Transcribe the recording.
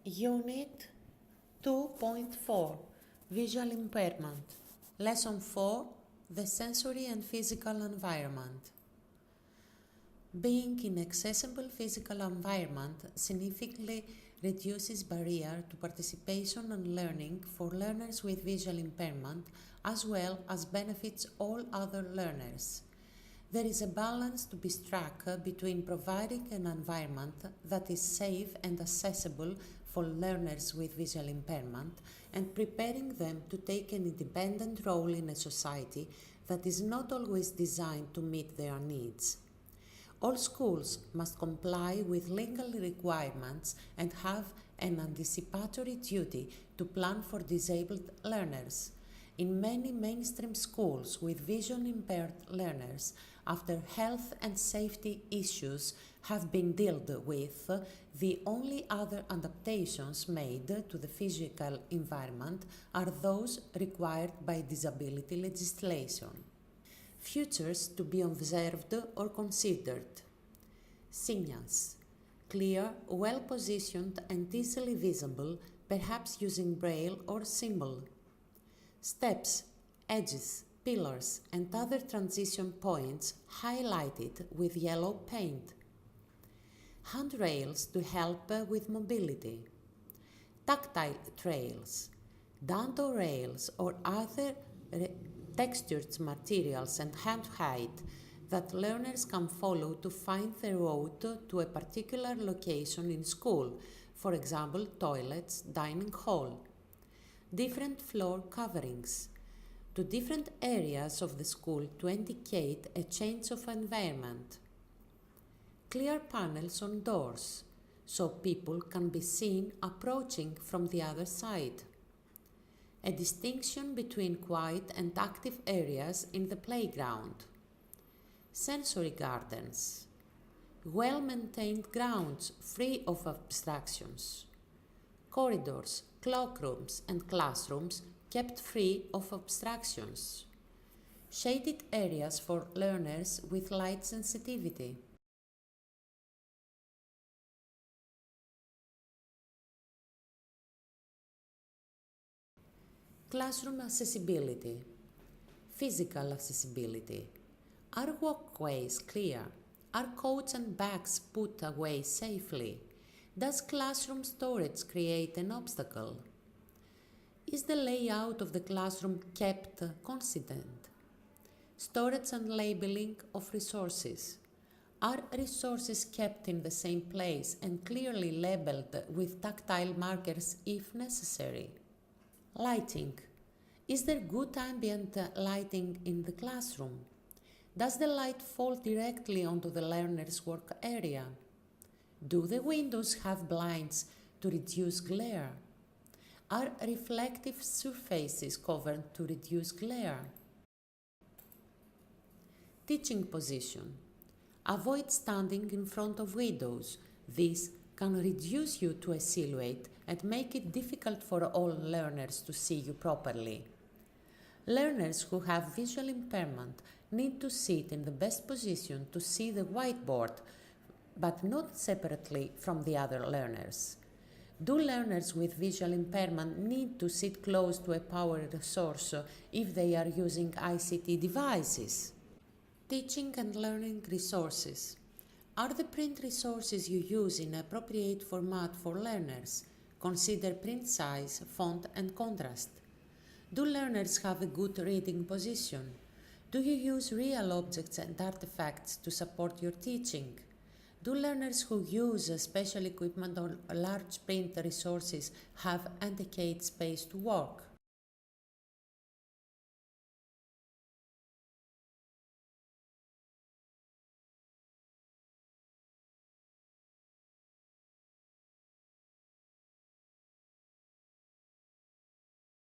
Unit 2.4 Visual Impairment Lesson 4 The Sensory and Physical Environment. Being in accessible physical environment significantly reduces barrier to participation and learning for learners with visual impairment as well as benefits all other learners. There is a balance to be struck between providing an environment that is safe and accessible for learners with visual impairment and preparing them to take an independent role in a society that is not always designed to meet their needs. All schools must comply with legal requirements and have an anticipatory duty to plan for disabled learners. In many mainstream schools with vision impaired learners, after health and safety issues have been dealt with, the only other adaptations made to the physical environment are those required by disability legislation. Features to be observed or considered. Signals. Clear, well-positioned and easily visible, perhaps using braille or symbol. Steps, edges, pillars and other transition points highlighted with yellow paint. Handrails to help with mobility. Tactile trails, dado rails or other textured materials and hand height that learners can follow to find the road to a particular location in school, for example, toilets, dining hall. Different floor coverings to different areas of the school to indicate a change of environment. Clear panels on doors so people can be seen approaching from the other side. A distinction between quiet and active areas in the playground. Sensory gardens. Well-maintained grounds free of obstructions. Corridors, cloakrooms and classrooms kept free of obstructions. Shaded areas for learners with light sensitivity. Classroom accessibility. Physical accessibility. Are walkways clear? Are coats and bags put away safely? Does classroom storage create an obstacle? Is the layout of the classroom kept consistent? Storage and labeling of resources. Are resources kept in the same place and clearly labeled with tactile markers if necessary? Lighting. Is there good ambient lighting in the classroom? Does the light fall directly onto the learner's work area? Do the windows have blinds to reduce glare? Are reflective surfaces covered to reduce glare? Teaching position. Avoid standing in front of windows. This can reduce you to a silhouette and make it difficult for all learners to see you properly. Learners who have visual impairment need to sit in the best position to see the whiteboard, but not separately from the other learners. Do learners with visual impairment need to sit close to a power source if they are using ICT devices? Teaching and learning resources. Are the print resources you use in appropriate format for learners? Consider print size, font and contrast. Do learners have a good reading position? Do you use real objects and artifacts to support your teaching? Do learners who use special equipment or large print resources have adequate space to work?